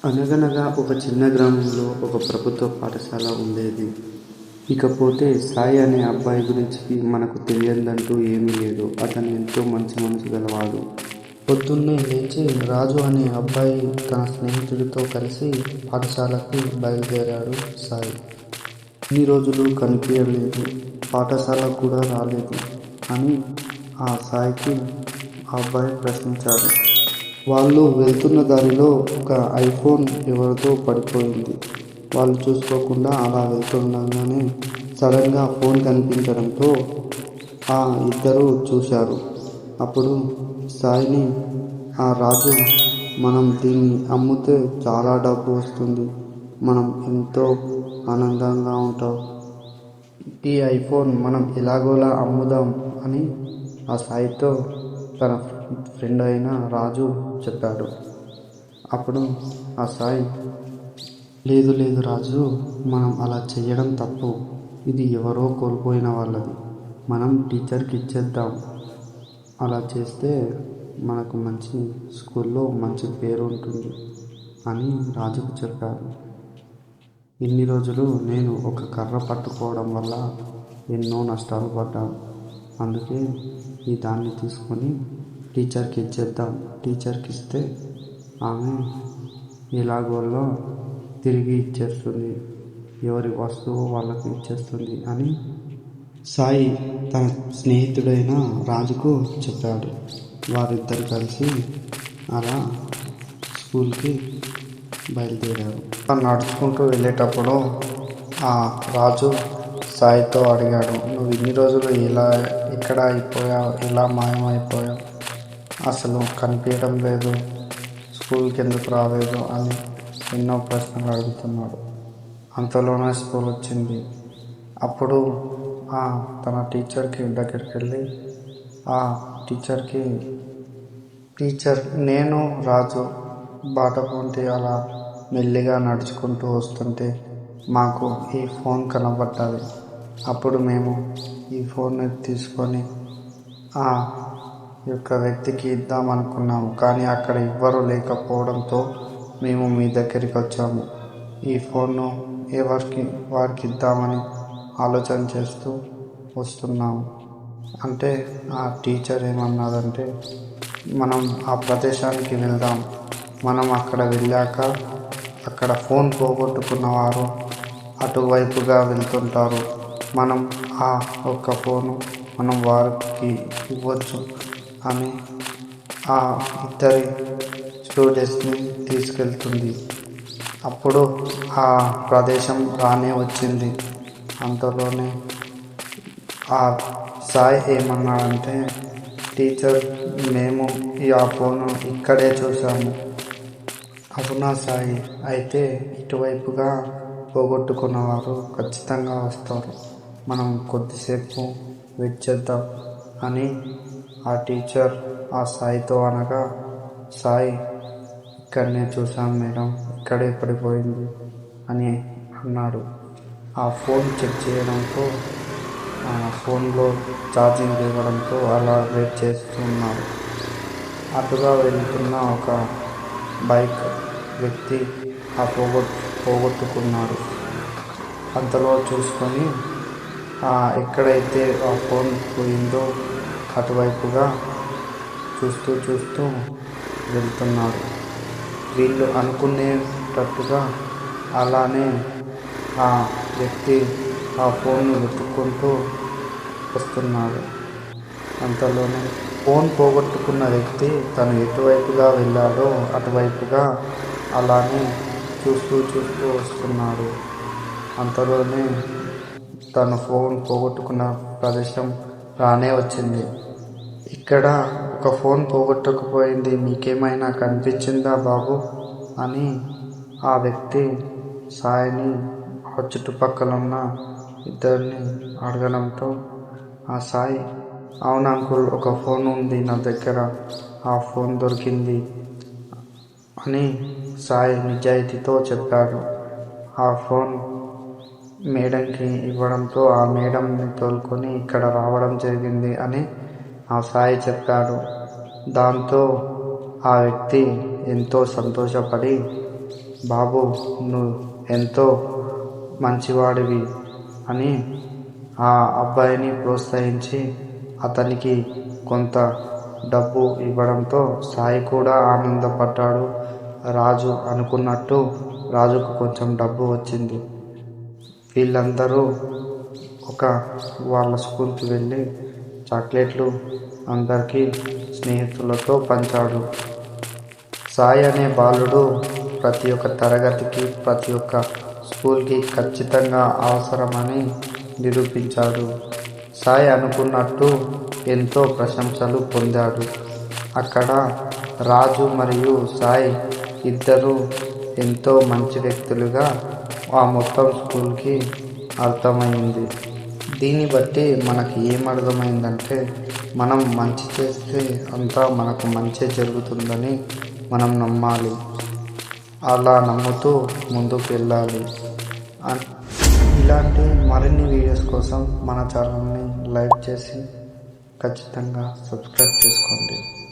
అనగనగా ఒక చిన్న గ్రామంలో ఒక ప్రభుత్వ పాఠశాల ఉండేది. ఇకపోతే సాయి అనే అబ్బాయి గురించి మనకు తెలియదంటూ ఏమీ లేదు. అతను ఎంతో మంచి మనసు గలవాడు. పొద్దున్నే లేచి రాజు అనే అబ్బాయి తన స్నేహితుడితో కలిసి పాఠశాలకు బయలుదేరాడు సాయి. ఇన్ని రోజులు కనిపించలేదు, పాఠశాలకు కూడా రాలేదు అని ఆ సాయికి ఆ అబ్బాయి ప్రశ్నించాడు. వాళ్ళు వెళ్తున్న దారిలో ఒక ఐఫోన్ ఎవరిదో పడిపోయింది. వాళ్ళు చూసుకోకుండా అలా వెళ్తుండగానే సడన్గా ఫోన్ కనిపించడంతో ఆ ఇద్దరు చూశారు. అప్పుడు సాయిని ఆ రాజు, మనం దీన్ని అమ్మితే చాలా డబ్బు వస్తుంది, మనం ఎంతో ఆనందంగా ఉంటాం, ఈ ఐఫోన్ మనం ఎలాగోలా అమ్ముదాం అని ఆ సాయితో తన ఫ్రెండ్ అయిన రాజు చెప్పాడు. అప్పుడు ఆ సాయి, లేదు లేదు రాజు, మనం అలా చేయడం తప్పు, ఇది ఎవరో కోల్పోయిన వాళ్ళది, మనం టీచర్కి ఇచ్చేద్దాం, అలా చేస్తే మనకు మంచి స్కూల్లో మంచి పేరు ఉంటుంది అని రాజుకు చెప్పారు. ఇన్ని రోజులు నేను ఒక కర్ర పట్టుకోవడం వల్ల ఎన్నో నష్టాలు పడ్డాను. అందుకే ఈ దాన్ని తీసుకొని టీచర్కి ఇచ్చేద్దాం, టీచర్కి ఇస్తే ఆమె ఎలాగోలో తిరిగి ఇచ్చేస్తుంది, ఎవరి వస్తువు వాళ్ళకి ఇచ్చేస్తుంది అని సాయి తన స్నేహితుడైన రాజుకు చెప్పాడు. వారిద్దరు కలిసి అలా స్కూల్కి బయలుదేరారు. నడుచుకుంటూ వెళ్ళేటప్పుడు ఆ రాజు సాయితో అడిగాడు, నువ్వు ఇన్ని రోజులు ఎక్కడ అయిపోయావు, ఎలా మాయమైపోయావు, అసలు కనిపించడం లేదు, స్కూల్కి ఎందుకు రాలేదు అని ఎన్నో ప్రశ్నలు అడుగుతున్నాడు. అంతలోనే స్కూల్ వచ్చింది. అప్పుడు తన టీచర్కి దగ్గరికి వెళ్ళి ఆ టీచర్కి, టీచర్, నేను రాజు బాట పొంటి అలా మెల్లిగా నడుచుకుంటూ వస్తుంటే మాకు ఈ ఫోన్ కనబడ్డది. అప్పుడు మేము ఈ ఫోన్ని తీసుకొని ఆ యొక్క వ్యక్తికి ఇద్దాం అనుకున్నాము, కానీ అక్కడ ఎవ్వరూ లేకపోవడంతో మేము మీ దగ్గరికి వచ్చాము. ఈ ఫోన్ను వారికి ఇద్దామని ఆలోచన చేస్తూ వస్తున్నాము. అంటే ఆ టీచర్ ఏమన్నదంటే, మనం ఆ ప్రదేశానికి వెళ్దాం, మనం అక్కడ వెళ్ళాక అక్కడ ఫోన్ పోగొట్టుకున్న వారు అటువైపుగా వెళ్తుంటారు, మనం ఆ ఒక్క ఫోను మనం వారికి ఇవ్వచ్చు అని ఆ ఇద్దరి స్టూడెంట్స్ని తీసుకెళ్తుంది. అప్పుడు ఆ ప్రదేశం రానే వచ్చింది. అంతలోనే ఆ సాయి ఏమన్నాడంటే, టీచర్, మేము ఆ ఫోను ఇక్కడే చూసాము. అవునా సాయి, అయితే ఇటువైపుగా పోగొట్టుకున్నవారు ఖచ్చితంగా వస్తారు, మనం కొద్దిసేపు వెయిట్ చేద్దాం అని ఆ టీచర్ ఆ సాయితో అనగా, సాయి, ఇక్కడనే చూసాం మేడం, ఇక్కడే పడిపోయింది అని అన్నాడు. ఆ ఫోన్ చెక్ చేయడంతో ఆ ఫోన్లో ఛార్జింగ్ ఇవ్వడంతో అలా వెయిట్ చేస్తున్నాడు. అటుగా వెళ్తున్న ఒక బైక్ వ్యక్తి ఆ పోగొట్టుకున్నాడు. అంతలో చూసుకొని ఎక్కడైతే ఆ ఫోన్ పోయిందో అటువైపుగా చూస్తూ వెళ్తున్నాడు. వీళ్ళు అనుకునేటట్టుగా అలానే ఆ వ్యక్తి ఆ ఫోన్ను వెతుక్కుంటూ వస్తున్నాడు. అంతలోనే ఫోన్ పోగొట్టుకున్న వ్యక్తి తను ఎటువైపుగా వెళ్ళాడో అటువైపుగా అలానే చూస్తూ వస్తున్నాడు. అంతలోనే తను ఫోన్ పోగొట్టుకున్న ప్రదేశం రానే వచ్చింది. ఇక్కడ ఒక ఫోన్ పోగొట్టుకుపోయింది, మీకేమైనా కనిపించిందా బాబు అని ఆ వ్యక్తి సాయిని ఆ చుట్టుపక్కల ఉన్న ఇద్దరిని అడగడంతో ఆ సాయి, అవును అంకుల్, ఒక ఫోన్ ఉంది నా దగ్గర, ఆ ఫోన్ దొరికింది అని సాయి నిజాయితీతో చెప్పాడు. ఆ ఫోన్ మేడంకి ఇవ్వడంతో ఆ మేడంని తోలుకొని ఇక్కడ రావడం జరిగింది అని ఆ సాయి చెప్పాడు. దాంతో ఆ వ్యక్తి ఎంతో సంతోషపడి బాబు నువ్వు ఎంతో మంచివాడివి అని ఆ అబ్బాయిని ప్రోత్సహించి అతనికి కొంత డబ్బు ఇవ్వడంతో సాయి కూడా ఆనందపడ్డాడు. రాజు అనుకున్నట్టు రాజుకు కొంచెం డబ్బు వచ్చింది. వీళ్ళందరూ వాళ్ళ స్కూల్కి వెళ్ళి చాక్లెట్లు అందరికీ స్నేహితులతో పంచాడు. సాయి అనే బాలుడు ప్రతి ఒక్క తరగతికి ప్రతి ఒక్క స్కూల్కి ఖచ్చితంగా అవసరమని నిరూపించాడు. సాయి అనుకున్నట్టు ఎంతో ప్రశంసలు పొందాడు. అక్కడ రాజు మరియు సాయి ఇద్దరు ఎంతో మంచి వ్యక్తులుగా ఆ మొత్తం స్కూల్కి అర్థమైంది. దీన్ని బట్టి మనకి ఏమర్థమైందంటే మనం మంచి చేస్తే అంతా మనకు మంచి జరుగుతుందని మనం నమ్మాలి. అలా నమ్ముతూ ముందుకు వెళ్ళాలి. ఇలాంటి మరిన్ని వీడియోస్ కోసం మన ఛానల్ని లైక్ చేసి ఖచ్చితంగా సబ్స్క్రైబ్ చేసుకోండి.